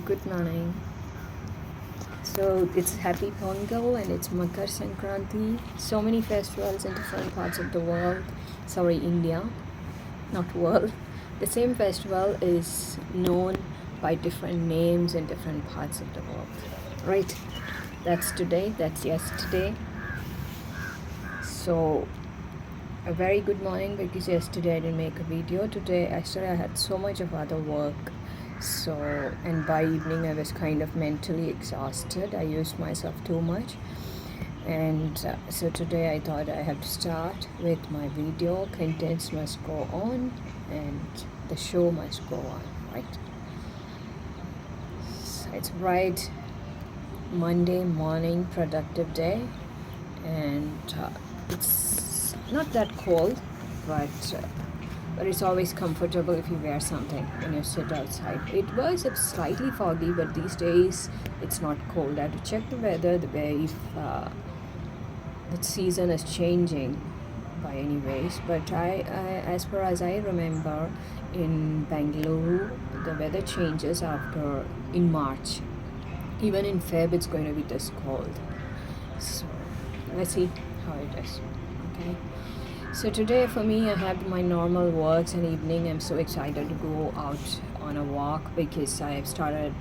Good morning. So it's Happy Pongal and it's Makar Sankranti. So many festivals in different parts of the world. Sorry, India, not world. The same festival is known by different names in different parts of the world. Right? That's today, that's yesterday. So a very good morning because yesterday I didn't make a video. Yesterday I had so much of other work. So, and by evening I was kind of mentally exhausted. I used myself too much. And so today I thought I have to start with my video. Contents must go on and the show must go on, right? So it's bright Monday morning, productive day. And it's not that cold, but it's always comfortable if you wear something when you sit outside. It was slightly foggy, but these days it's not cold. I have to check the weather, if the season is changing by any ways. But as far as I remember, in Bangalore, the weather changes in March. Even in Feb, it's going to be this cold. So let's see how it is. Okay. So today for me, I have my normal works and evening. I'm so excited to go out on a walk because I have started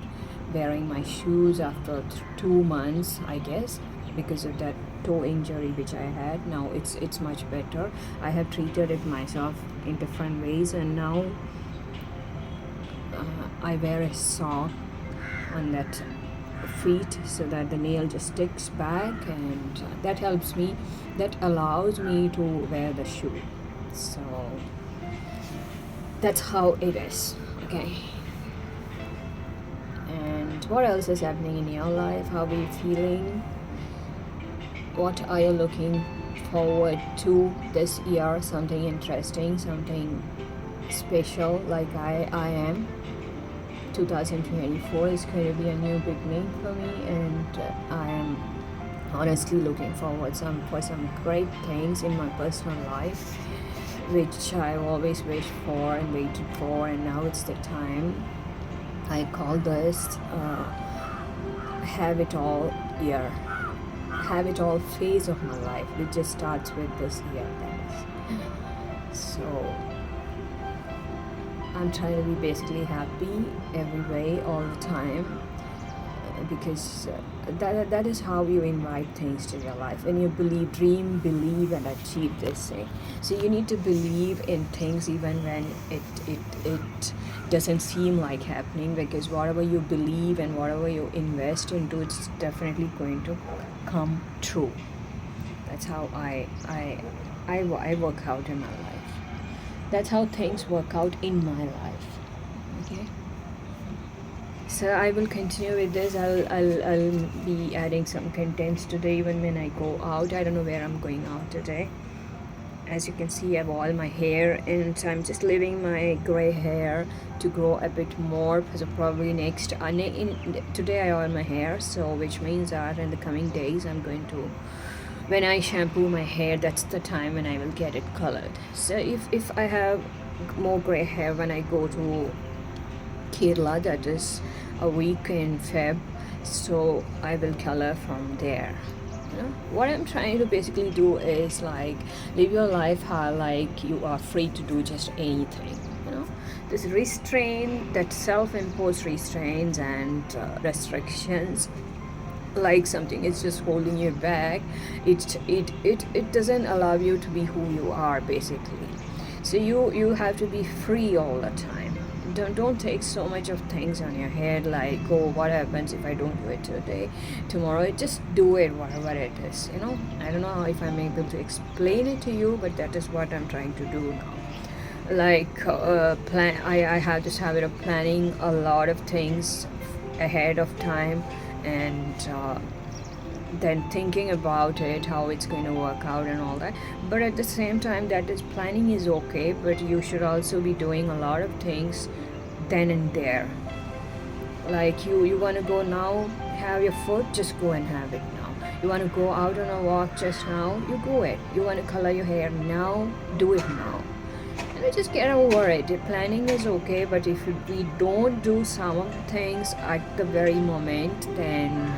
wearing my shoes after 2 months, I guess, because of that toe injury which I had. Now it's much better. I have treated it myself in different ways, and now I wear a sock on that feet so that the nail just sticks back, and that helps me, that allows me to wear the shoe. So that's how it is. Okay. And what else is happening in your life? How are you feeling? What are you looking forward to this year? Something interesting, something special, like I am. 2024 is going to be a new beginning for me, and I am honestly looking forward for some great things in my personal life, which I always wished for and waited for, and now it's the time. I call this have it all year, have it all phase of my life. It just starts with this year, that is. So I'm trying to be basically happy every way, all the time, because that is how you invite things to your life. When you dream, believe, and achieve, they say. So you need to believe in things even when it doesn't seem like happening, because whatever you believe and whatever you invest into, it's definitely going to come true. That's how I work out in my life. That's how things work out in my life. Okay. So I will continue with this. I'll be adding some contents today, even when I go out. I don't know where I'm going out today. As you can see, I have all my hair, and so I'm just leaving my gray hair to grow a bit more. So probably today I oil my hair, so which means that in the coming days I'm going to, when I shampoo my hair, that's the time when I will get it colored. So if I have more gray hair when I go to Kerala, that is a week in Feb, so I will color from there. What I'm trying to basically do is like live your life how like you are free to do just anything. This restraint, that self-imposed restraints and restrictions, like something is just holding you back, it doesn't allow you to be who you are, basically. So you have to be free all the time. Don't take so much of things on your head, like, oh, what happens if I don't do it today, tomorrow? Just do it, whatever it is. I don't know if I'm able to explain it to you, but that is what I'm trying to do now. Like I have this habit of planning a lot of things ahead of time, and then thinking about it, how it's going to work out and all that. But at the same time, that is, planning is okay, but you should also be doing a lot of things then and there. Like you want to go now, have your food, just go and have it now. You want to go out on a walk just now, you go it. You want to color your hair now, do it now. just get over it. Planning is okay, but if we don't do some things at the very moment, then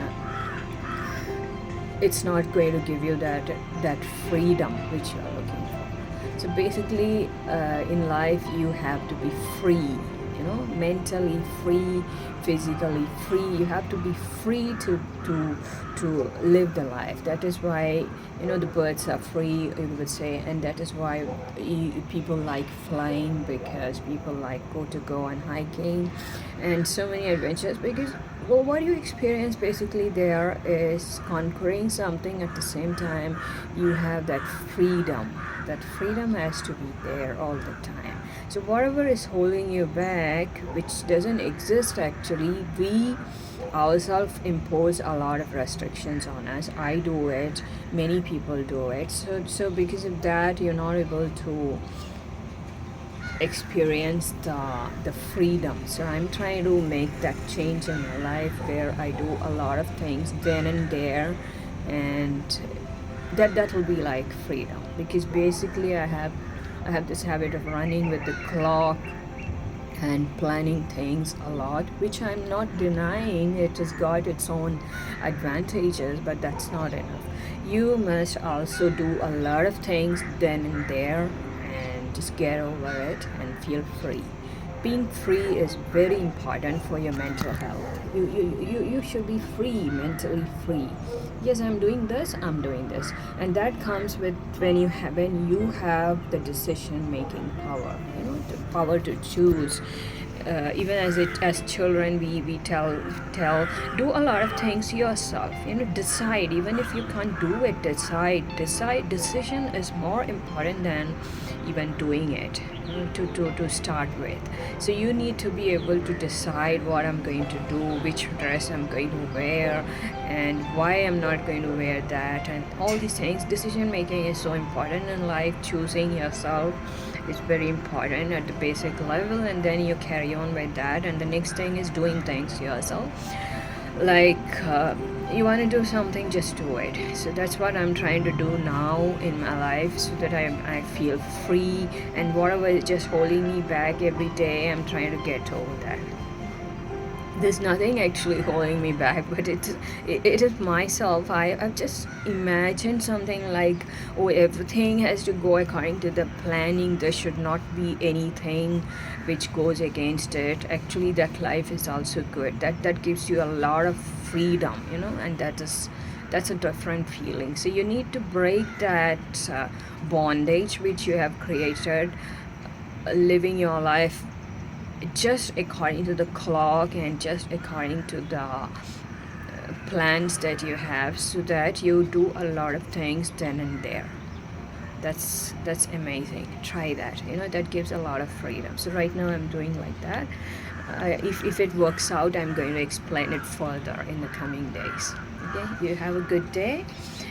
it's not going to give you that freedom which you are looking for. So basically, in life, you have to be free. Mentally free, physically free. You have to be free to live the life. That is why the birds are free, you would say, and that is why people like flying, because people like go on hiking and so many adventures, because what you experience basically there is conquering something. At the same time, you have that freedom. That freedom has to be there all the time. So whatever is holding you back, which doesn't exist actually, we ourselves impose a lot of restrictions on us. I do it, many people do it. So because of that, you're not able to experience the freedom. So I'm trying to make that change in my life, where I do a lot of things then and there, and that will be like freedom. Because basically I have this habit of running with the clock and planning things a lot, which I'm not denying. It has got its own advantages, but that's not enough. You must also do a lot of things then and there, and just get over it and feel free. Being free is very important for your mental health. You should be free, mentally free. Yes, I'm doing this, and that comes with when you have the decision making power, the power to choose. Even as children, we tell do a lot of things yourself. Decide. Even if you can't do it, decide. Decision is more important than even doing it, to start with. So you need to be able to decide what I'm going to do, which dress I'm going to wear, and why I'm not going to wear that, and all these things. Decision making is so important in life. Choosing yourself is very important at the basic level, and then you carry on with that. And the next thing is doing things yourself. Like you want to do something, just do it. So that's what I'm trying to do now in my life, so that I feel free, and whatever is just holding me back every day, I'm trying to get over that. There's nothing actually holding me back, but it is myself. I've just imagined something like, oh, everything has to go according to the planning. There should not be anything which goes against it. Actually, that life is also good. That gives you a lot of freedom, and that's a different feeling. So you need to break that bondage which you have created, living your life just according to the clock and just according to the plans that you have, so that you do a lot of things then and there. That's amazing. Try that. That gives a lot of freedom. So right now I'm doing like that. If it works out, I'm going to explain it further in the coming days. Okay, you have a good day.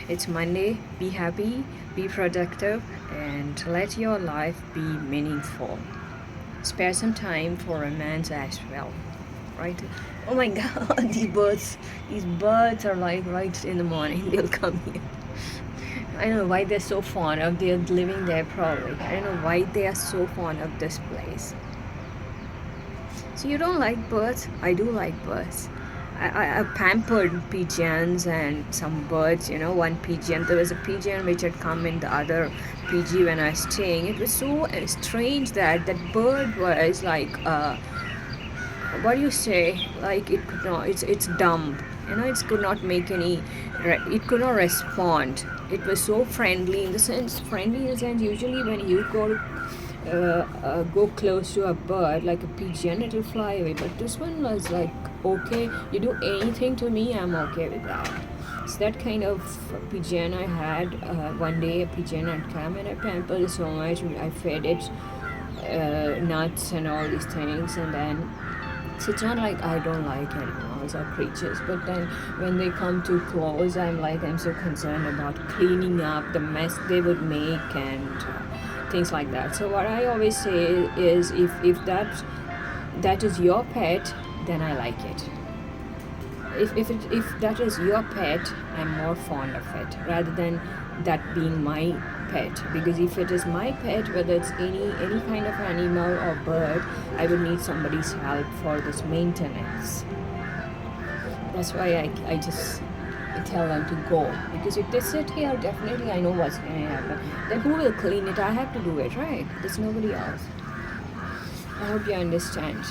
It's Monday. Be happy, be productive, and let your life be meaningful. Spare some time for romance as well, right? Oh my god, these birds are like right in the morning, they'll come here. I don't know why they're so fond of, they're living there probably. I don't know why they are so fond of this place. So you don't like birds? I do like birds. I pampered pigeons and some birds, one pigeon. There was a pigeon which had come in the other PG when I was staying. It was so strange that bird was like, what do you say? Like it could not, it's dumb. It could not make any, it could not respond. It was so friendly in the sense, usually when you go close to a bird like a pigeon, it'll fly away, but this one was like, okay, you do anything to me, I'm okay with that. So that kind of pigeon I had. One day a pigeon had come and I pampered it so much. I fed it nuts and all these things, and then so it's not like I don't like animals or creatures, but then when they come too close, I'm so concerned about cleaning up the mess they would make and things like that. So what I always say is, if that is your pet, then I like it. If that is your pet, I'm more fond of it rather than that being my pet, because if it is my pet, whether it's any kind of animal or bird, I would need somebody's help for this maintenance. That's why I just tell them to go, because if they sit here, definitely I know what's going to happen. Then who will clean it? I have to do it, right? There's nobody else. I hope you understand.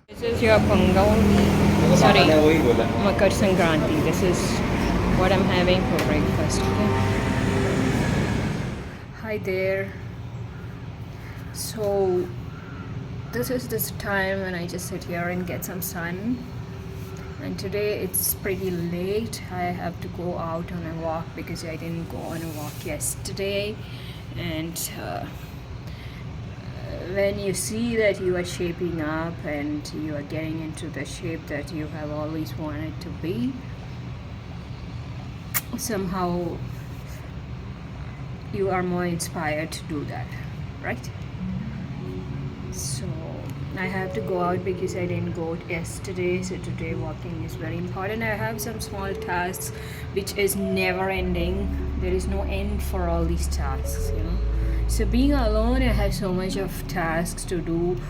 This is your Pongal, sorry, Makar Sankranti. This is what I'm having for breakfast. Okay? Hi there. So this is this time when I just sit here and get some sun. And today it's pretty late. I have to go out on a walk because I didn't go on a walk yesterday. And when you see that you are shaping up and you are getting into the shape that you have always wanted to be, somehow you are more inspired to do that, right? So I have to go out because I didn't go yesterday, so today walking is very important. I have some small tasks which is never ending. There is no end for all these tasks, you know. So being alone, I have so much of tasks to do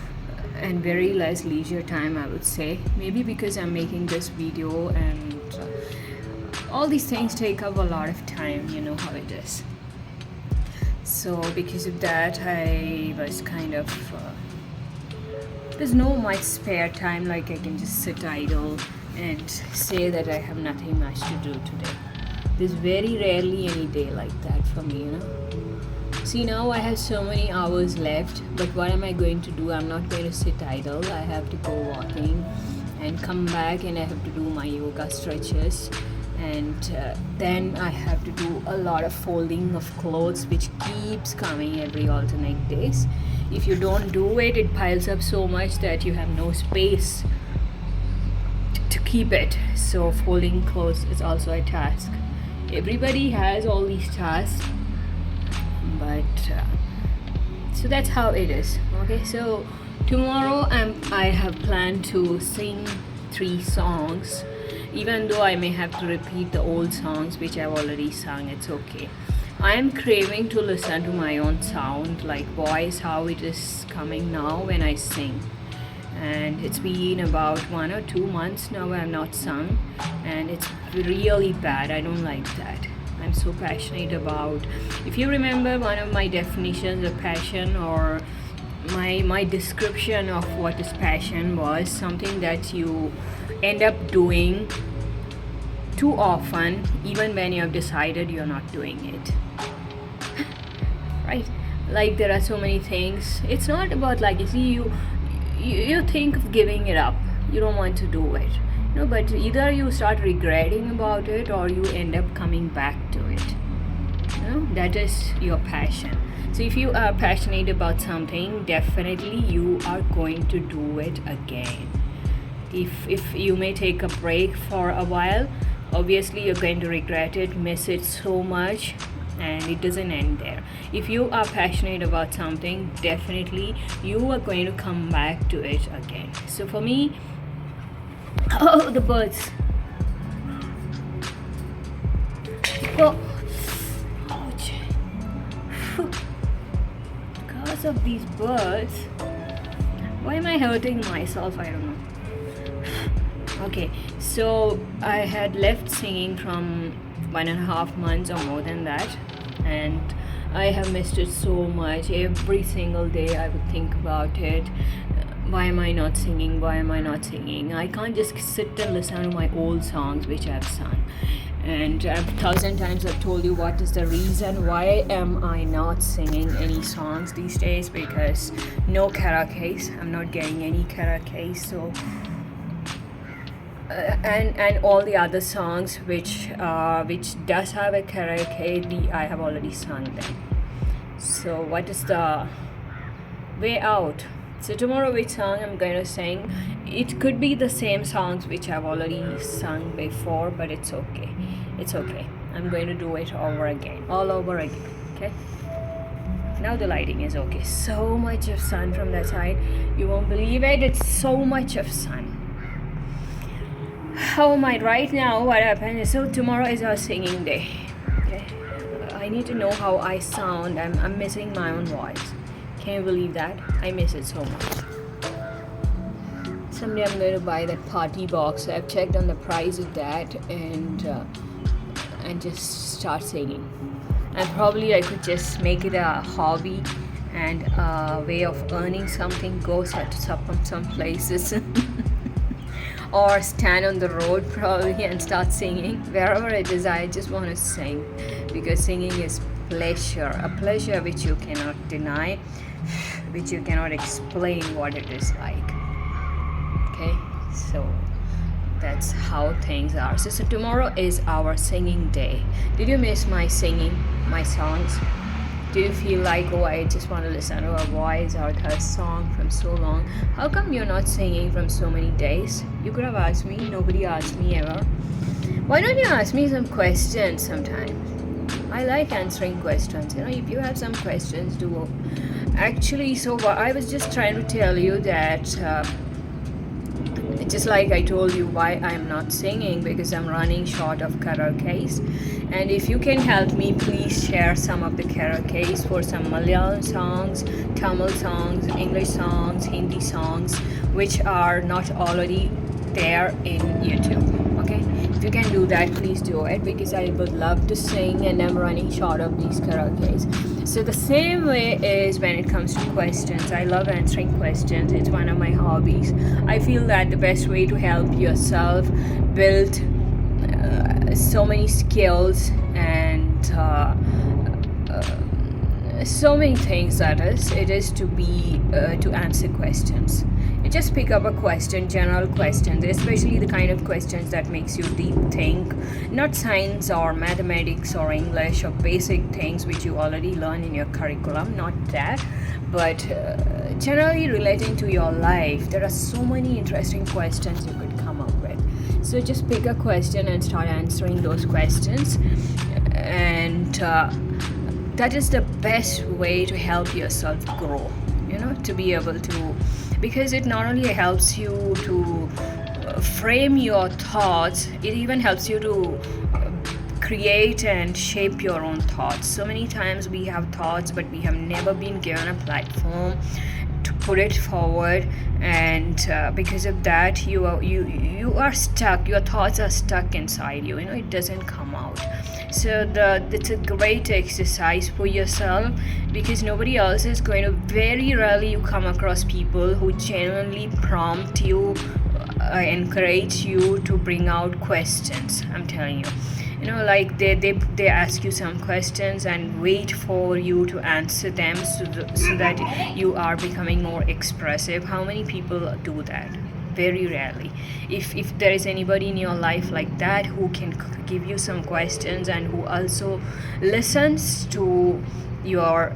and very less leisure time, I would say. Maybe because I'm making this video and all these things take up a lot of time, you know how it is. So because of that, I was kind of there's no much spare time, like I can just sit idle and say that I have nothing much to do today. There's very rarely any day like that for me, you know. See, now I have so many hours left, but what am I going to do? I'm not going to sit idle. I have to go walking and come back, and I have to do my yoga stretches, and then I have to do a lot of folding of clothes, which keeps coming every alternate days. If you don't do it, it piles up so much that you have no space to keep it. So folding clothes is also a task. Everybody has all these tasks, but so that's how it is. Okay, so tomorrow I have planned to sing 3 songs, even though I may have to repeat the old songs which I've already sung. It's okay. I am craving to listen to my own sound, like voice, how it is coming now when I sing. And it's been about 1 or 2 months now I have not sung, and it's really bad. I don't like that. I'm so passionate about, if you remember one of my definitions of passion, or my description of what is passion was something that you end up doing too often, even when you have decided you're not doing it. Right? Like there are so many things. It's not about, like, you see, you think of giving it up. You don't want to do it. No, but either you start regretting about it or you end up coming back to it. You know, that is your passion. So if you are passionate about something, definitely you are going to do it again. If you may take a break for a while, obviously you're going to regret it, miss it so much, and it doesn't end there. If you are passionate about something, definitely you are going to come back to it again. So for me, oh, the birds. Oh, ouch. Because of these birds, why am I hurting myself? I don't know. Okay, so I had left singing from 1.5 months or more than that, and I have missed it so much. Every single day I would think about it. Why am I not singing? Why am I not singing? I can't just sit and listen to my old songs which I've sung. And 1,000 times I've told you what is the reason. Why am I not singing any songs these days? Because no karaoke. I'm not getting any karaoke. So and all the other songs which does have a karaoke, I have already sung them. So what is the way out? So tomorrow, which song I'm going to sing, it could be the same songs which I've already sung before, but it's okay. It's okay. I'm going to do it over again, all over again. Okay. Now the lighting is okay. So much of sun from that side. You won't believe it. It's so much of sun. Oh my! Right now, what happened is, so tomorrow is our singing day. Okay, I need to know how I sound. I'm missing my own voice. Can you believe that? I miss it so much. Someday I'm going to buy that party box. I've checked on the price of that and just start singing. And probably I could just make it a hobby and a way of earning something. Go set up on some places. Or stand on the road probably and start singing. Wherever it is, I just want to sing because singing is pleasure, a pleasure which you cannot deny, which you cannot explain what it is like. Okay, so that's how things are. So tomorrow is our singing day. Did you miss my singing, my songs? Do you feel like, oh, I just want to listen to her voice or her song from so long? How come you're not singing from so many days? You could have asked me. Nobody asked me ever. Why don't you ask me some questions sometimes? I like answering questions. If you have some questions, do. Actually, so I was just trying to tell you that just like I told you why I'm not singing, because I'm running short of karaokes. And if you can help me, please share some of the karaokes for some Malayalam songs, Tamil songs, English songs, Hindi songs, which are not already there in YouTube. Okay, if you can do that, please do it, because I would love to sing and I'm running short of these karaokes. So the same way is when it comes to questions. I love answering questions. It's one of my hobbies. I feel that the best way to help yourself build so many skills and so many things, it is to be to answer questions. You just pick up a question, general questions, especially the kind of questions that makes you deep think, not science or mathematics or English or basic things which you already learn in your curriculum, not that, but generally relating to your life. There are so many interesting questions you could come up with. So just pick a question and start answering those questions, and that is the best way to help yourself grow, to be able to, because it not only helps you to frame your thoughts, it even helps you to create and shape your own thoughts. So many times we have thoughts, but we have never been given a platform to put it forward, and because of that you are stuck. Your thoughts are stuck inside you. It doesn't come out. So it's a great exercise for yourself, because nobody else is going to. Very rarely you come across people who genuinely prompt you, encourage you to bring out questions. I'm telling you. Like they ask you some questions and wait for you to answer them, so that you are becoming more expressive. How many people do that? Very rarely. If there is anybody in your life like that who can give you some questions and who also listens to your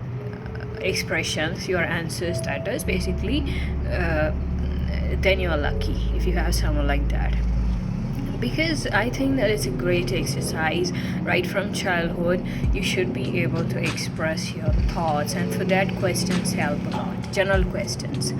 expressions, your answers, that is basically, then you're lucky if you have someone like that. Because I think that it's a great exercise. Right from childhood, you should be able to express your thoughts, and for that, questions help a lot, general questions.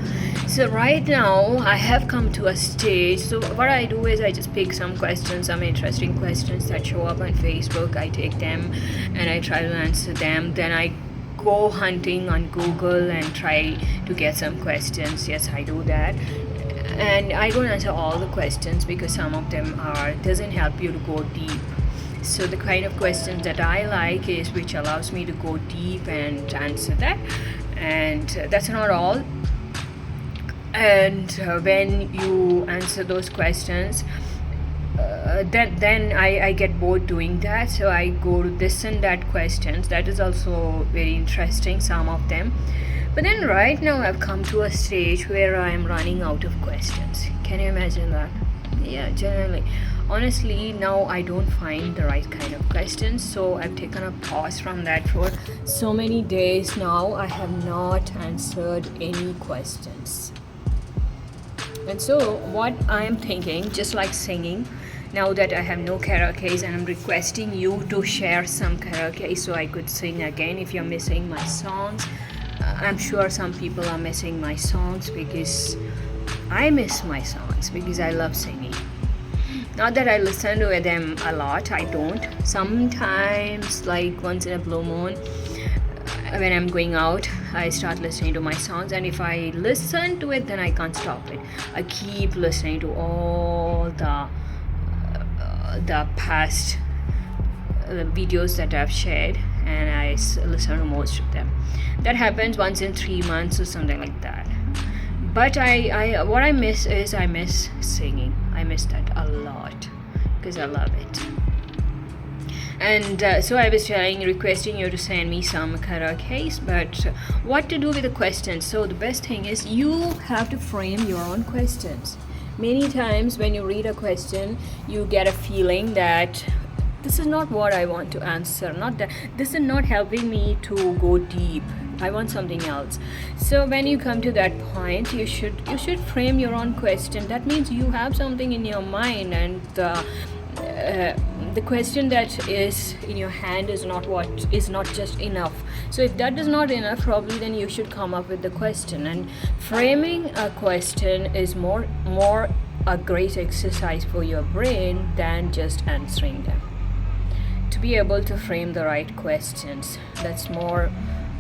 So right now, I have come to a stage. So what I do is I just pick some questions, some interesting questions that show up on Facebook. I take them and I try to answer them. Then I go hunting on Google and try to get some questions. Yes, I do that. And I don't answer all the questions, because some of them doesn't help you to go deep. So the kind of questions that I like is which allows me to go deep and answer that. And that's not all. And when you answer those questions, then I get bored doing that. So I go to this and that questions. That is also very interesting, some of them. But then right now I've come to a stage where I'm running out of questions. Can you imagine that? Yeah, generally. Honestly, now I don't find the right kind of questions. So I've taken a pause from that for so many days now. I have not answered any questions. And so what I'm thinking, just like singing, now that I have no karaokes, and I'm requesting you to share some karaoke so I could sing again. If you're missing my songs, I'm sure some people are missing my songs, because I miss my songs, because I love singing. Not that I listen to them a lot, I don't. Sometimes, like once in a blue moon, when I'm going out, I start listening to my songs, and if I listen to it, then I can't stop it. I keep listening to all the past videos that I've shared, and I listen to most of them. That happens once in 3 months or something like that. But what I miss is I miss singing. I miss that a lot because I love it. And so I was requesting you to send me some karaokes, but what to do with the questions? So the best thing is you have to frame your own questions. Many times when you read a question, you get a feeling that this is not what I want to answer. Not that this is not helping me to go deep. I want something else. So when you come to that point, you should frame your own question. That means you have something in your mind, and the question that is in your hand is not just enough. So if that is not enough, probably then you should come up with the question. And framing a question is more a great exercise for your brain than just answering them. To be able to frame the right questions, that's more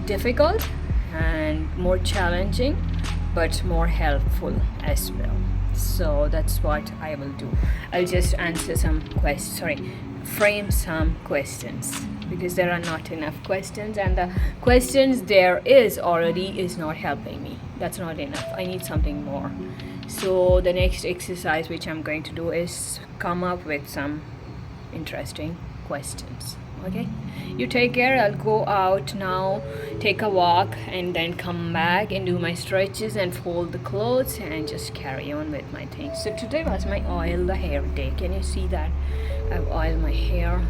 difficult and more challenging, but more helpful as well. So that's what I will do. I'll just answer frame some questions, because there are not enough questions, and the questions there is already is not helping me. That's not enough. I need something more. So the next exercise which I'm going to do is come up with some interesting questions. Okay, you take care. I'll go out now, take a walk, and then come back and do my stretches and fold the clothes and just carry on with my things. So today was my oil the hair day. Can you see that? I've oiled my hair,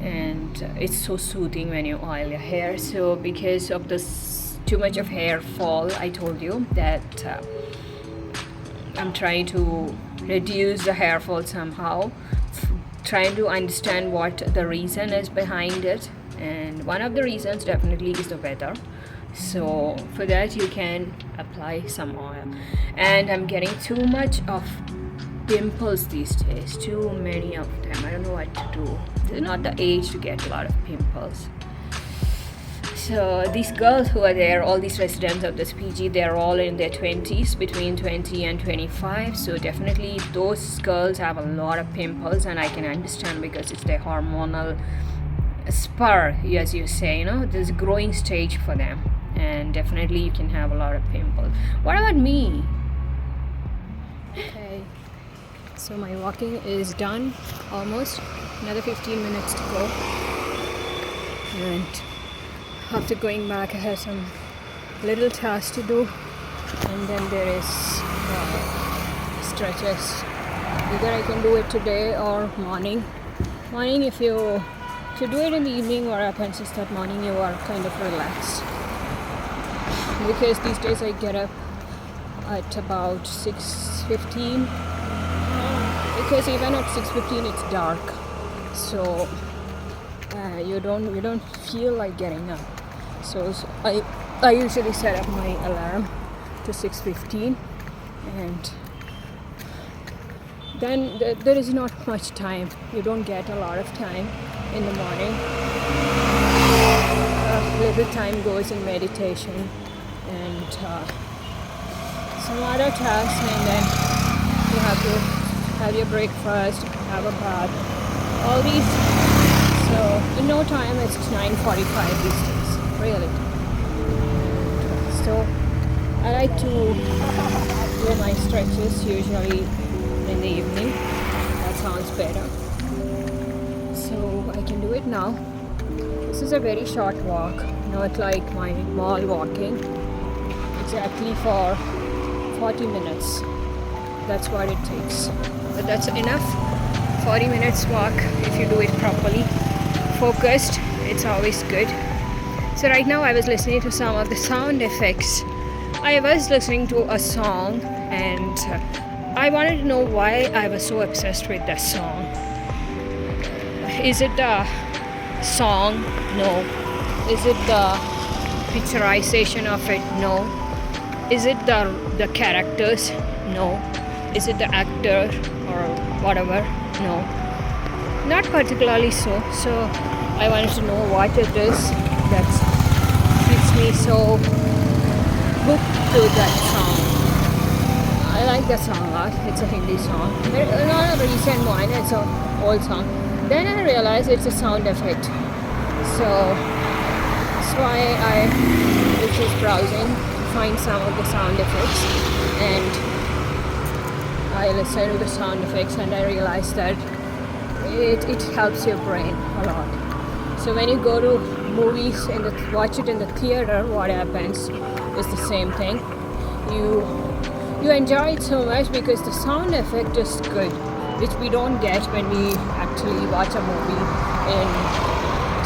and it's so soothing when you oil your hair. So because of this too much of hair fall, I told you that I'm trying to reduce the hair fall somehow, trying to understand what the reason is behind it, and one of the reasons definitely is the weather. So for that you can apply some oil. And I'm getting too much of pimples these days, too many of them. I don't know what to do. This is not the age to get a lot of pimples. So these girls who are there, all these residents of this PG, they're all in their 20s, between 20 and 25. So definitely those girls have a lot of pimples, and I can understand because it's their hormonal spur, as you say, this growing stage for them. And definitely you can have a lot of pimples. What about me? Okay, so my walking is done, almost. Another 15 minutes to go. And after going back, I have some little tasks to do, and then there is stretches. Either I can do it today or morning. If you do it in the evening, what happens is that morning you are kind of relaxed, because these days I get up at about 6:15, because even at 6:15 it's dark, so you don't feel like getting up. So I usually set up my alarm to 6:15, and then there is not much time. You don't get a lot of time in the morning. Little time goes in meditation and some other tasks, and then you have to have your breakfast, have a bath, all these. So in no time, it's 9:45 these days, really. So I like to do my stretches usually in the evening. That sounds better. So I can do it now. This is a very short walk, not like my mall walking. Exactly for 40 minutes. That's what it takes. But that's enough. 40 minutes walk if you do it properly. Focused, it's always good. So right now I was listening to some of the sound effects. I was listening to a song, and I wanted to know why I was so obsessed with that song. Is it the song? No. Is it the picturization of it? No. Is it the characters? No. is it the actor or whatever? No, not particularly so. So I wanted to know what it is that makes me so hooked to that song. I like the song a lot. It's a Hindi song. Not a recent one, it's an old song. Then I realized it's a sound effect. So that's why I was just browsing to find some of the sound effects. And I listened to the sound effects and I realized that it helps your brain a lot. So when you go to movies and watch it in the theater, what happens is the same thing. You enjoy it so much because the sound effect is good, which we don't get when we actually watch a movie in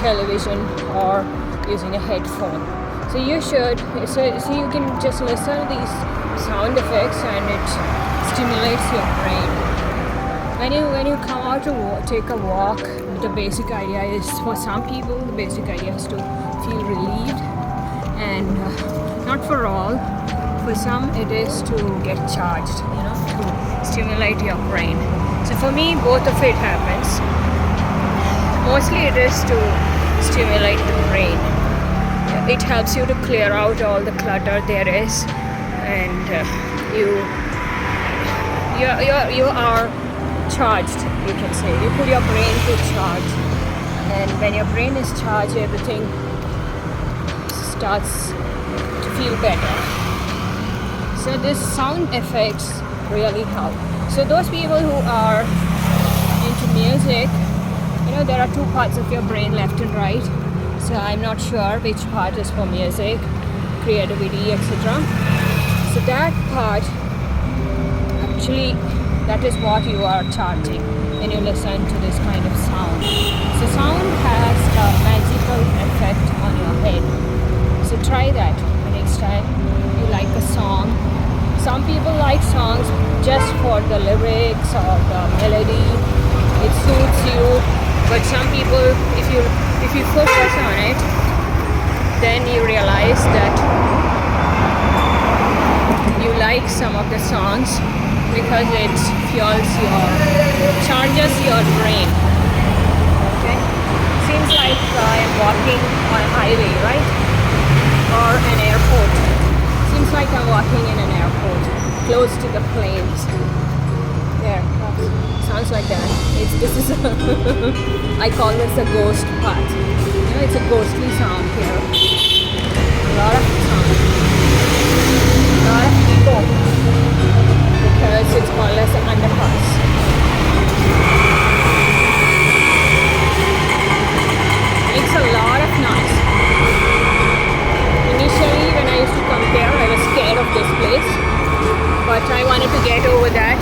television or using a headphone. So you should, so you can just listen to these sound effects and it stimulates your brain. When you come out to take a walk, the basic idea is, for some people, the basic idea is to feel relieved, and not for all. For some, it is to get charged, to stimulate your brain. So for me, both of it happens. Mostly it is to stimulate the brain. It helps you to clear out all the clutter there is, and you are charged, you can say. You put your brain to charge, and when your brain is charged, everything starts to feel better. So these sound effects really help. So those people who are into music, there are two parts of your brain, left and right. So I'm not sure which part is for music, creativity, etc. So that part, actually, that is what you are charging when you listen to this kind of sound. So sound has a magical effect on your head. So try that the next time you like a song. Some people like songs just for the lyrics or the melody. It suits you. But some people, if you focus on it, then you realize that you like some of the songs because it charges your brain. Okay? Seems like I am walking on a highway, right? Or an airport. Seems like I'm walking in an airport, close to the planes. There, sounds like that. I call this a ghost path. It's a ghostly sound here. A lot of sound. A lot of people. Because it's more or less an underpass. Makes a lot of noise. Initially, when I used to come here, I was scared of this place, but I wanted to get over that,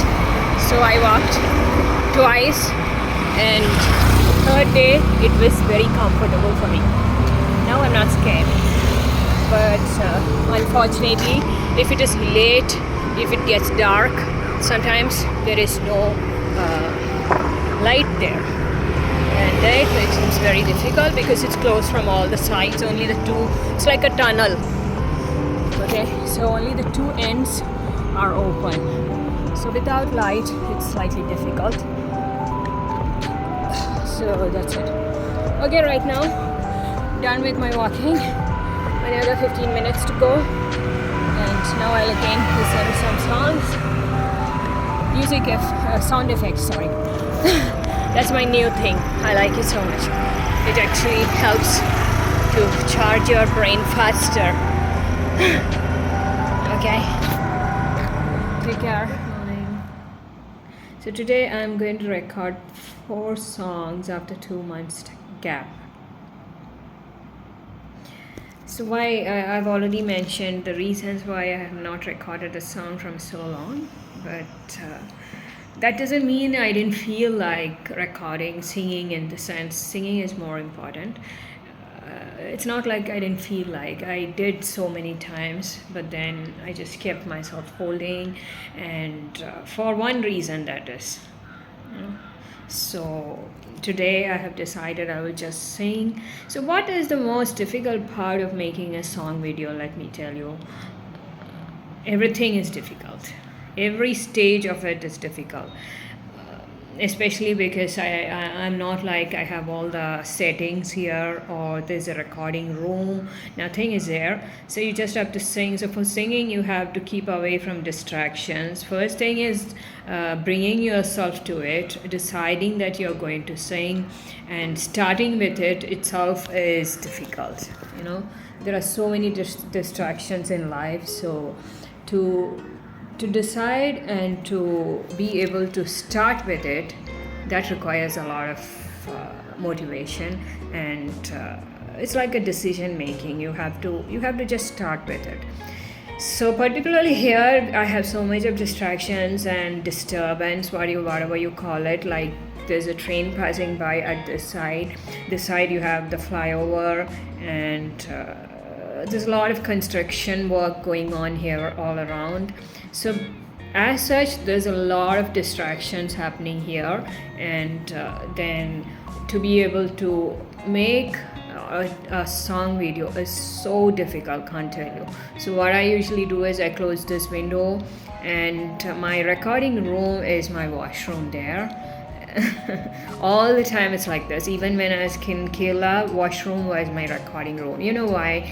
so I walked twice, and the third day it was very comfortable for me. Now I'm not scared, but unfortunately, if it is late, if it gets dark, sometimes there is no light there, and that makes it very difficult because it's closed from all the sides. Only the two, it's like a tunnel. Okay, so only the two ends are open. So without light, it's slightly difficult. So that's it. Okay, right now, done with my walking. Another 15 minutes to go. And now I'll again listen to some songs. Sound effects, sorry. That's my new thing. I like it so much. It actually helps to charge your brain faster. Okay. Take care. Morning. So today I'm going to record 4 songs after 2 months gap. So why I've already mentioned the reasons why I have not recorded a song from so long, but that doesn't mean I didn't feel like recording, singing in the sense singing is more important. It's not like I didn't feel like. I did so many times, but then I just kept myself holding, and for one reason, that is. So today I have decided I will just sing. So what is the most difficult part of making a song video? Let me tell you. Everything is difficult. Every stage of it is difficult, especially because I'm not like I have all the settings here or there's a recording room. Nothing is there. So you just have to sing. So for singing, you have to keep away from distractions. First thing is bringing yourself to it, deciding that you're going to sing, and starting with it itself is difficult. You know, there are so many distractions in life. So to decide and to be able to start with it, that requires a lot of motivation, and it's like a decision making. You have to just start with it. So particularly here, I have so much of distractions and disturbance, whatever you call it. Like there's a train passing by at this side. This side you have the flyover, and there's a lot of construction work going on here all around. So as such, there's a lot of distractions happening here, and then to be able to make a song video is so difficult, can't tell you. So what I usually do is I close this window, and my recording room is my washroom there. All the time it's like this. Even when I was in Kerala, washroom was my recording room. You know why?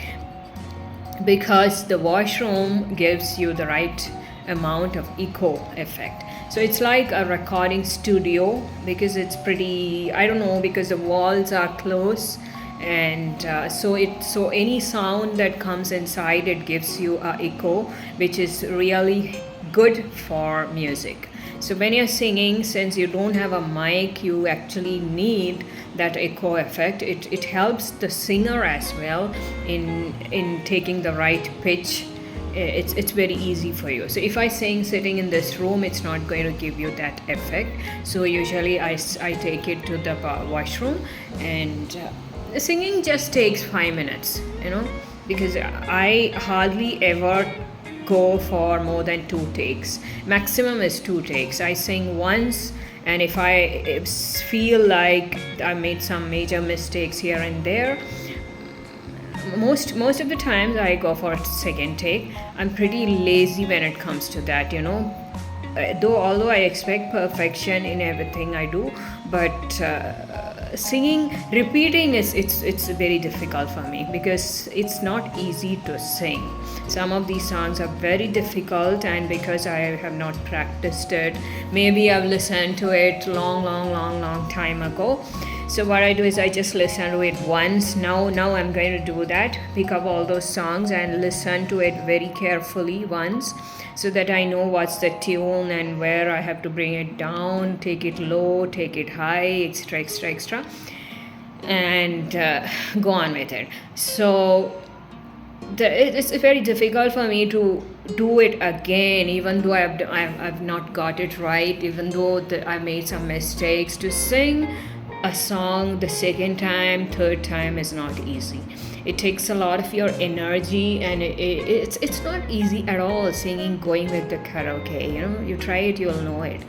Because the washroom gives you the right amount of echo effect. So it's like a recording studio, because it's pretty, I don't know, because the walls are close, and so any sound that comes inside, it gives you a echo, which is really good for music. So when you're singing, since you don't have a mic, you actually need that echo effect. It helps the singer as well in taking the right pitch. It's very easy for you. So if I sing sitting in this room, it's not going to give you that effect. So usually I take it to the washroom, and singing just takes 5 minutes, because I hardly ever go for more than 2 takes. Maximum is 2 takes. I sing once, and if I feel like I made some major mistakes here and there, most of the times I go for a second take. I'm pretty lazy when it comes to that, although I expect perfection in everything I do, but singing, repeating it's very difficult for me, because it's not easy to sing. Some of these songs are very difficult, and because I have not practiced it, maybe I've listened to it long time ago. So what I do is I just listen to it once. Now I'm going to do that, pick up all those songs and listen to it very carefully once, so that I know what's the tune and where I have to bring it down, take it low, take it high, extra, and go on with it. So it's very difficult for me to do it again, even though I've not got it right, even though I made some mistakes. To sing a song the second time, third time is not easy. It takes a lot of your energy, and it's not easy at all singing, going with the karaoke. You try it, you'll know it.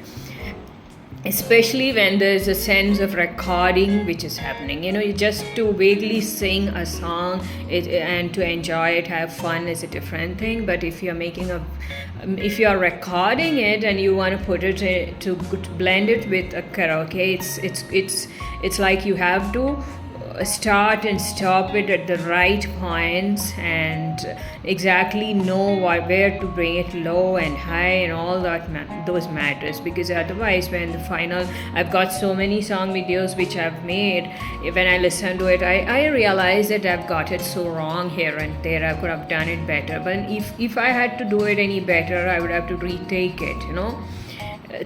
Especially when there's a sense of recording which is happening. You just to vaguely sing a song and to enjoy it, have fun, is a different thing. But if you're if you're recording it and you want to put it to blend it with a karaoke, it's like you have to start and stop it at the right points, and exactly know where to bring it low and high, and all that those matters. Because otherwise, when the final, I've got so many song videos which I've made, when I listen to it, I realize that I've got it so wrong here and there. I could have done it better, but if I had to do it any better, I would have to retake it,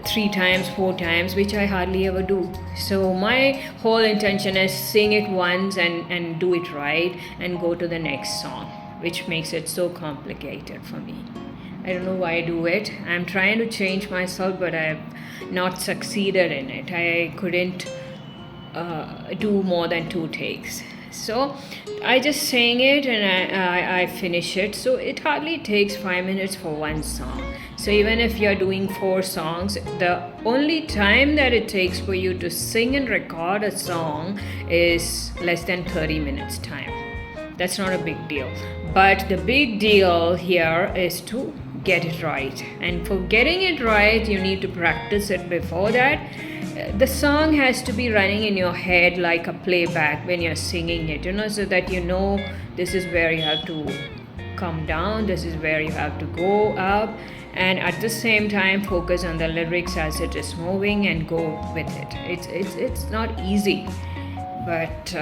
3 times, 4 times, which I hardly ever do. So my whole intention is sing it once and do it right, and go to the next song, which makes it so complicated for me. I don't know why I do it. I'm trying to change myself, but I have not succeeded in it. I couldn't do more than 2 takes. So I just sing it and I finish it. So it hardly takes 5 minutes for one song. So even if you're doing 4 songs, the only time that it takes for you to sing and record a song is less than 30 minutes time. That's not a big deal. But the big deal here is to get it right. And for getting it right, you need to practice it before that. The song has to be running in your head like a playback when you're singing it, so that you know this is where you have to come down, this is where you have to go up, and at the same time focus on the lyrics as it is moving and go with it. It's not easy, but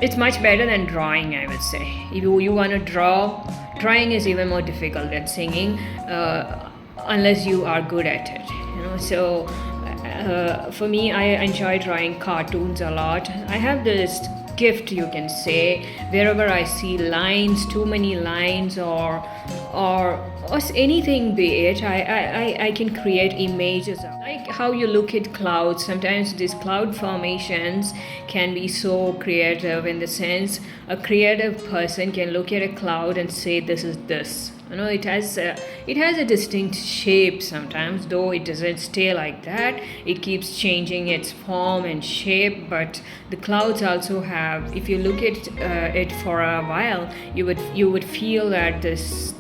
it's much better than drawing, I would say. If you want to draw, drawing is even more difficult than singing, unless you are good at it, so for me, I enjoy drawing cartoons a lot. I have this gift, you can say, wherever I see lines, too many lines, or anything be it, I can create images. Like how you look at clouds, sometimes these cloud formations can be so creative, in the sense a creative person can look at a cloud and say this is this. It has a distinct shape sometimes, though it doesn't stay like that. It keeps changing its form and shape. But the clouds also have, if you look at it for a while, you would feel that there's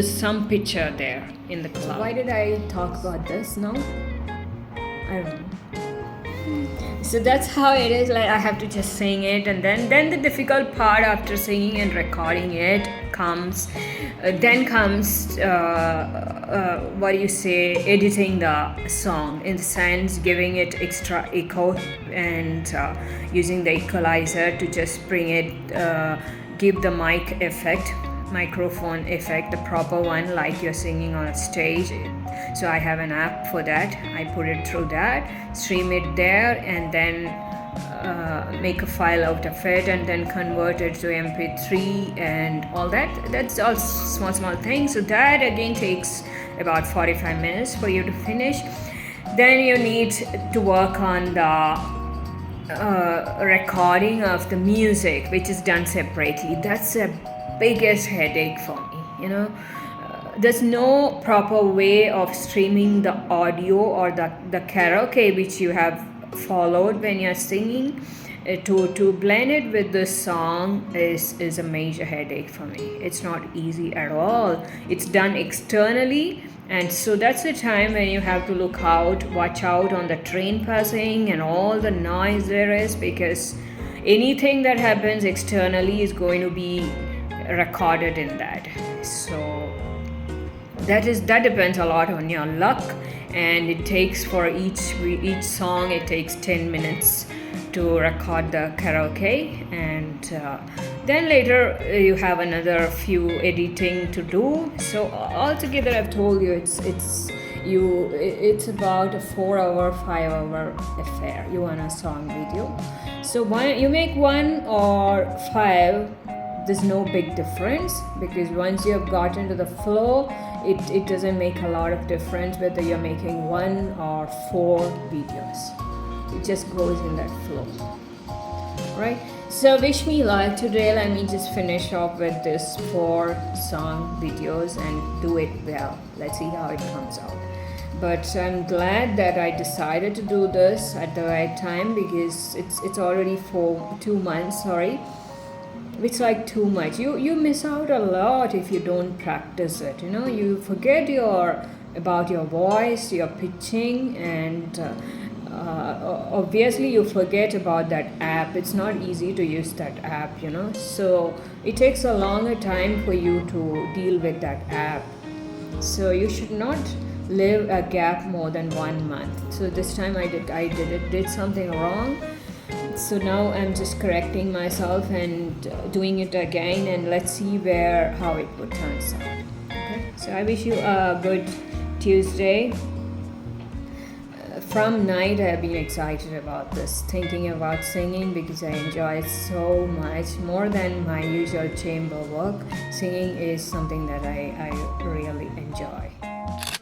some picture there in the cloud. Why did I talk about this now? I don't know. So that's how it is. Like, I have to just sing it, and then the difficult part after singing and recording it comes. Then comes editing the song, in the sense giving it extra echo and using the equalizer to just bring it, give the microphone effect, the proper one, like you're singing on a stage. So I have an app for that. I put it through that, stream it there, and then make a file out of it, and then convert it to MP3 and all that. That's all small things. So that again takes about 45 minutes for you to finish. Then you need to work on the recording of the music, which is done separately. That's the biggest headache for me. There's no proper way of streaming the audio or the karaoke which you have followed when you're singing. To blend it with the song is a major headache for me. It's not easy at all. It's done externally, and so that's the time when you have to watch out on the train passing and all the noise there is, because anything that happens externally is going to be recorded in that. So that depends a lot on your luck, and it takes, for each song, it takes 10 minutes to record the karaoke, and then later you have another few editing to do. So altogether, I've told you it's about a 4-hour, 5-hour affair. You want a song video, so you make 1 or 5, there's no big difference, because once you have gotten to the flow, it doesn't make a lot of difference whether you're making 1 or 4 videos. It just goes in that flow, right? So wish me luck today. Let me just finish off with this 4 song videos and do it well. Let's see how it comes out. But I'm glad that I decided to do this at the right time, because it's already for 2 months. Sorry, it's like too much. You miss out a lot if you don't practice it. You forget about your voice, your pitching, and obviously you forget about that app. It's not easy to use that app, so it takes a longer time for you to deal with that app. So you should not live a gap more than 1 month. So this time I did something wrong. So now I'm just correcting myself and doing it again, and let's see how it would turn out. Okay, so I wish you a good Tuesday. From night, I've been excited about this, thinking about singing, because I enjoy it so much, more than my usual chamber work. Singing is something that I really enjoy.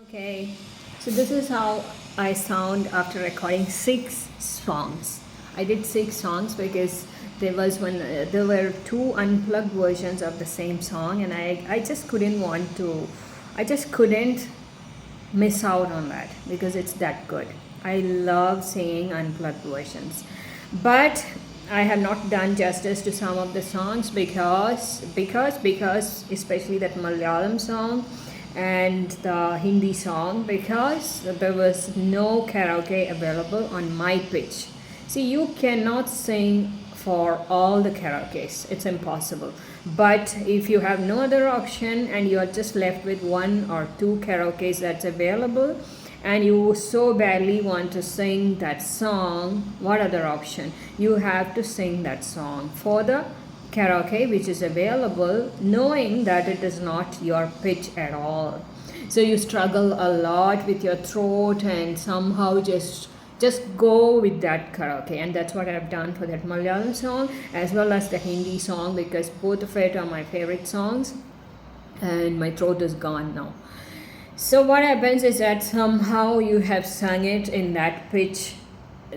Okay, so this is how I sound after recording 6 songs. I did 6 songs because there were 2 unplugged versions of the same song, and I just couldn't miss out on that, because it's that good. I love singing unplugged versions, but I have not done justice to some of the songs because especially that Malayalam song and the Hindi song, because there was no karaoke available on my pitch. See, you cannot sing for all the karaokes, it's impossible. But if you have no other option and you are just left with one or two karaokes that's available, and you so badly want to sing that song, what other option? You have to sing that song for the karaoke which is available, knowing that it is not your pitch at all. So you struggle a lot with your throat and somehow just go with that karaoke. And that's what I've done for that Malayalam song as well as the Hindi song, because both of it are my favorite songs and my throat is gone now. So what happens is that somehow you have sung it in that pitch,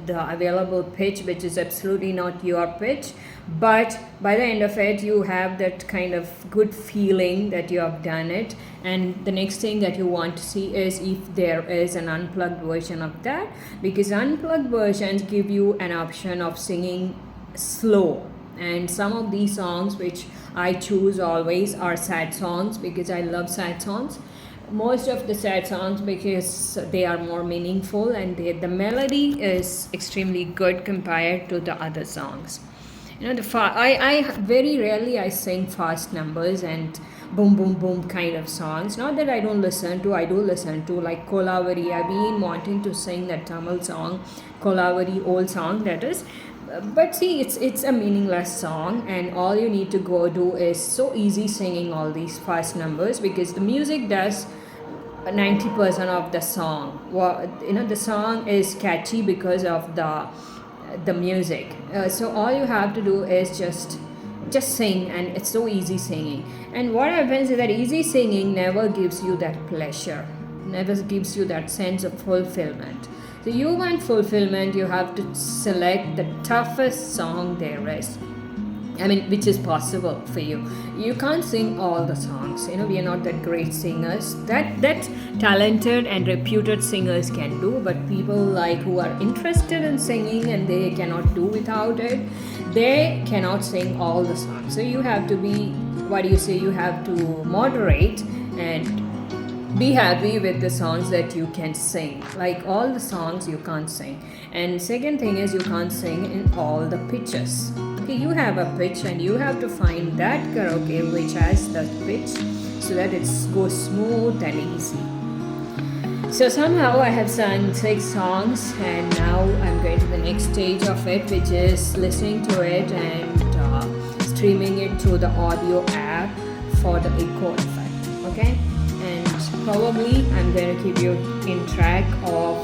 the available pitch, which is absolutely not your pitch, but by the end of it you have that kind of good feeling that you have done it. And the next thing that you want to see is if there is an unplugged version of that, because unplugged versions give you an option of singing slow. And some of these songs which I choose always are sad songs, because I love sad songs. Most of the sad songs, because they are more meaningful and the melody is extremely good compared to the other songs. You know, I very rarely I sing fast numbers and boom boom boom kind of songs. Not that I don't listen to, I do listen to, like Kolavari. I've been wanting to sing that Tamil song, Kolavari, old song that is. But see, it's a meaningless song, and all you need to go do is so easy singing all these fast numbers, because the music does 90% of the song. Well, you know, the song is catchy because of the music. So all you have to do is just sing, and it's so easy singing. And what happens is that easy singing never gives you that pleasure, never gives you that sense of fulfillment. So you want fulfillment, you have to select the toughest song there is. I mean, which is possible for you. You can't sing all the songs. You know, we are not that great singers. That talented and reputed singers can do, but people like who are interested in singing and they cannot do without it, they cannot sing all the songs. So you have to be, what do you say? You have to moderate and be happy with the songs that you can sing. Like all the songs you can't sing. And second thing is, you can't sing in all the pitches. Okay, you have a pitch and you have to find that karaoke which has that pitch so that it goes smooth and easy. So somehow I have sung 6 songs, and now I'm going to the next stage of it, which is listening to it and streaming it through the audio app for the echo effect. Okay, and probably I'm going to keep you in track of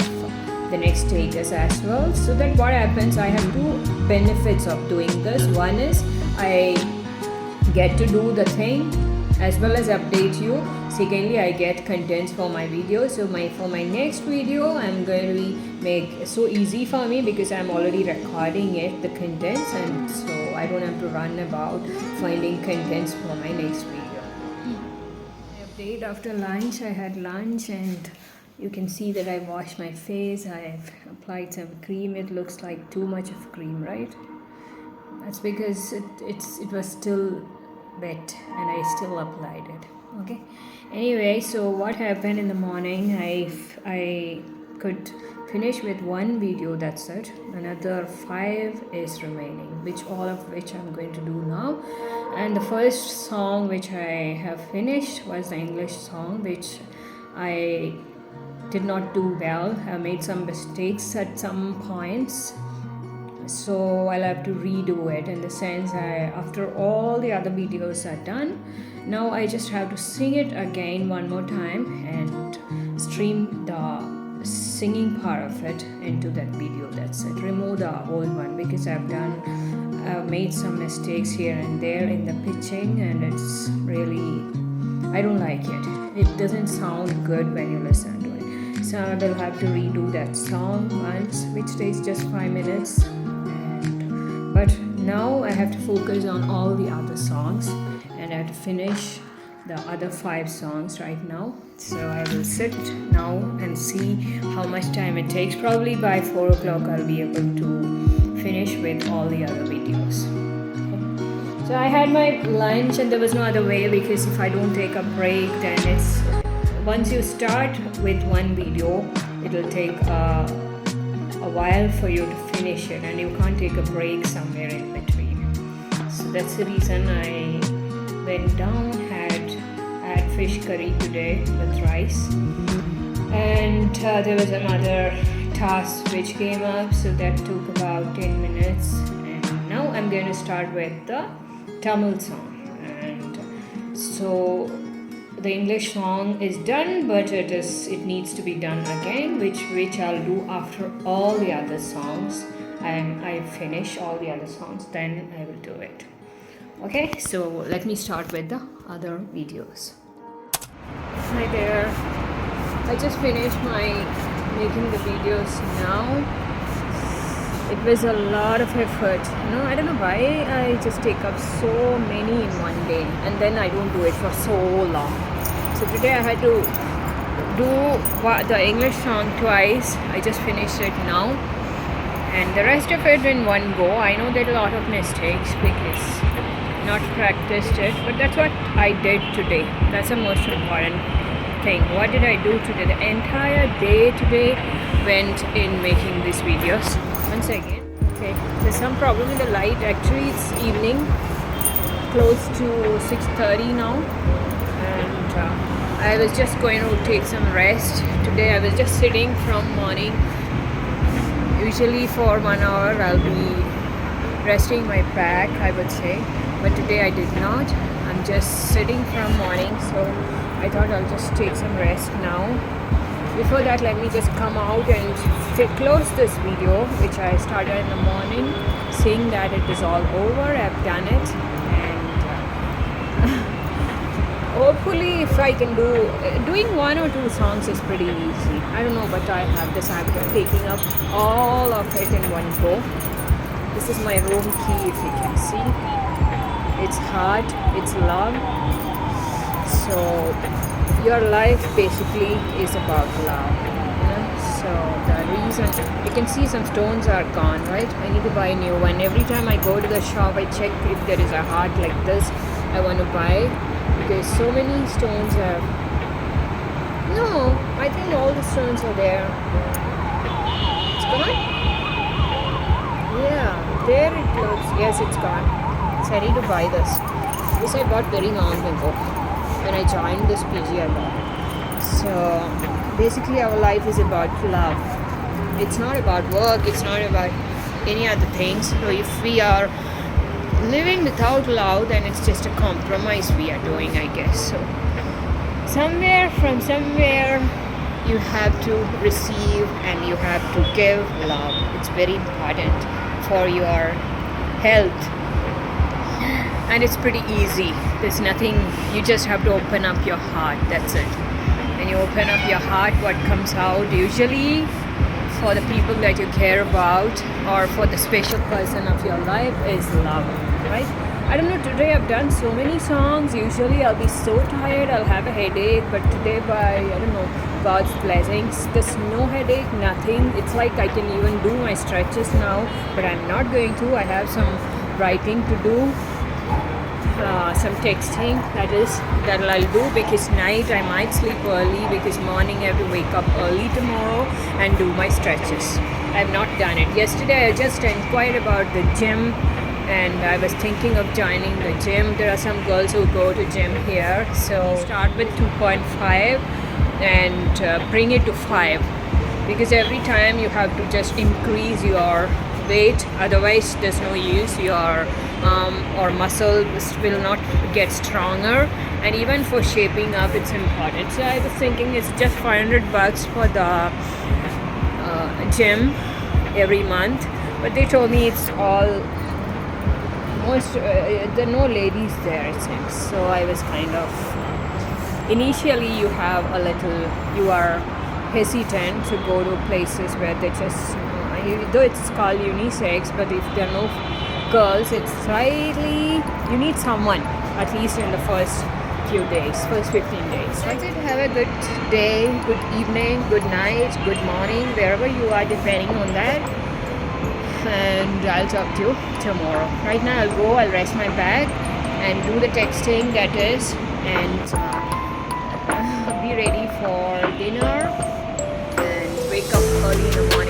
the next stages as well. So that what happens, I have 2 benefits of doing this. One is I get to do the thing as well as update you. Secondly, I get contents for my videos. So for my next video, I'm going to make so easy for me because I'm already recording it, the contents, and so I don't have to run about finding contents for my next video. Update after lunch. I had lunch and you can see that I washed my face. I've applied some cream. It looks like too much of cream, right? That's because it was still wet and I still applied it. Okay. Anyway, so what happened in the morning? I could finish with 1 video. That's it. Another 5 is remaining, all of which I'm going to do now. And the first song which I have finished was the English song, which I did not do well. I made some mistakes at some points, so I'll have to redo it, in the sense after all the other videos are done, now I just have to sing it again one more time and stream the singing part of it into that video. That's it. Remove the old one because I've made some mistakes here and there in the pitching, and it's really, I don't like it. It doesn't sound good when you listen to it. So I will have to redo that song once, which takes just 5 minutes. But now I have to focus on all the other songs, and I have to finish the other 5 songs right now. So I will sit now and see how much time it takes. Probably by 4 o'clock I'll be able to finish with all the other videos. So I had my lunch and there was no other way, because if I don't take a break then once you start with one video, it'll take a while for you to finish it, and you can't take a break somewhere in between. So that's the reason I went down, had fish curry today with rice, and there was another task which came up, so that took about 10 minutes. And now I'm going to start with the Tamil song. And so the English song is done, but it needs to be done again, which I'll do after all the other songs, and I finish all the other songs, then I will do it. Okay, so let me start with the other videos. Hi there, I just finished making the videos now. It was a lot of effort, I don't know why I just take up so many in one day and then I don't do it for so long. So today I had to do the English song twice. I just finished it now, and the rest of it in one go. I know there are a lot of mistakes because not practiced it, but that's what I did today. That's the most important thing. What did I do today? The entire day today went in making these videos. Once again, okay, there's some problem with the light. Actually, it's evening, close to 6:30 now, and I was just going to take some rest. Today I was just sitting from morning. Usually for 1 hour I'll be resting my back, I would say, but today I did not. I'm just sitting from morning, so I thought I'll just take some rest now. Before that, let me just come out and close this video which I started in the morning, saying that it is all over, I've done it, and hopefully if I can doing 1 or 2 songs is pretty easy. I don't know, but I have this habit of taking up all of it in one go. This is my room key, if you can see. It's heart, it's love. So your life basically is about love, So the reason, you can see some stones are gone, right? I need to buy a new one. Every time I go to the shop, I check if there is a heart like this I want to buy, because so many stones have, no, I think all the stones are there. It's gone? Yeah, there it looks. Yes, it's gone. So I need to buy this. This I bought very long ago. When I joined this PG, I bought it. So basically our life is about love. It's not about work, it's not about any other things. So if we are living without love, then it's just a compromise we are doing, I guess. So somewhere you have to receive and you have to give love. It's very important for your health. And it's pretty easy. There's nothing, you just have to open up your heart, that's it. When you open up your heart, what comes out usually for the people that you care about or for the special person of your life is love, right? I don't know, today I've done so many songs. Usually I'll be so tired, I'll have a headache, but today by, I don't know, God's blessings, there's no headache, nothing. It's like I can even do my stretches now, but I'm not going to. I have some writing to do. Some texting that I'll do, because night I might sleep early, because morning I have to wake up early tomorrow and do my stretches. I've not done it. Yesterday I just inquired about the gym and I was thinking of joining the gym. There are some girls who go to gym here, so start with 2.5 and bring it to 5, because every time you have to just increase your weight, otherwise there's no use. Your arm or muscle will not get stronger, and even for shaping up it's important. So I was thinking it's just $500 for the gym every month, but they told me it's all there are no ladies there, it seems. So I was kind of, initially you are hesitant to go to places where they just, though it's called unisex, but if there are no girls, it's slightly, you need someone at least in the first few days, first 15 days, right? Have a good day, good evening, good night, good morning, wherever you are, depending on that, and I'll talk to you tomorrow. Right now I'll rest my back and do the texting, that is, and be ready for dinner and wake up early in the morning.